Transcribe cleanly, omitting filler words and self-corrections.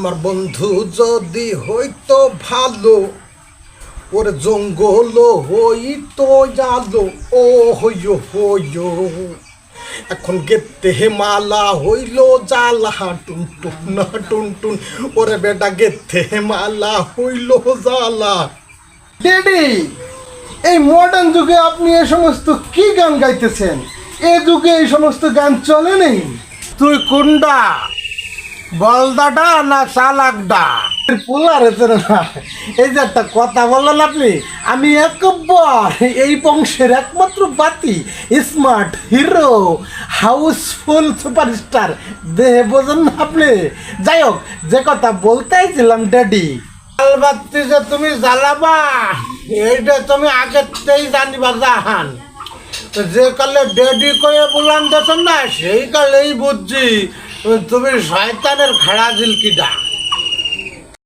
আমার বন্ধু যদি হইতো ভালো, ওর জঙ্গল হইতো জালো। ও হইয় হইয় এখন গেতে মালা হইল জালা টুন টুন না টুন টুন। ওরে বেটা গেতে মালা হইল জালা। ড্যাডি, এই মডার্ন যুগে আপনি এই সমস্ত কি গান গাইতেছেন? এ যুগে এই সমস্ত গান চলে নেই। তুই কোনডা, বলদাটা না চালাকডা? পোলার না, এই যে একটা কথা বললেন আপনি, আমি একবার এই বংশের একমাত্র বাতি, স্মার্ট হিরো, হাউসফুল সুপারস্টার, দেহে বোঝেন না আপনি? যাই হোক, যে কথা বলতেইছিলাম ড্যাডি, বাতি যে তুমি জ্বালাবা এইটা তুমি আগেতেই জানিবা জাহান। যে কালে ডেডি করে বলান দেছ না, সেই কালেই বুঝছি তুমি শয়তানের খেড়া জিলকিটা।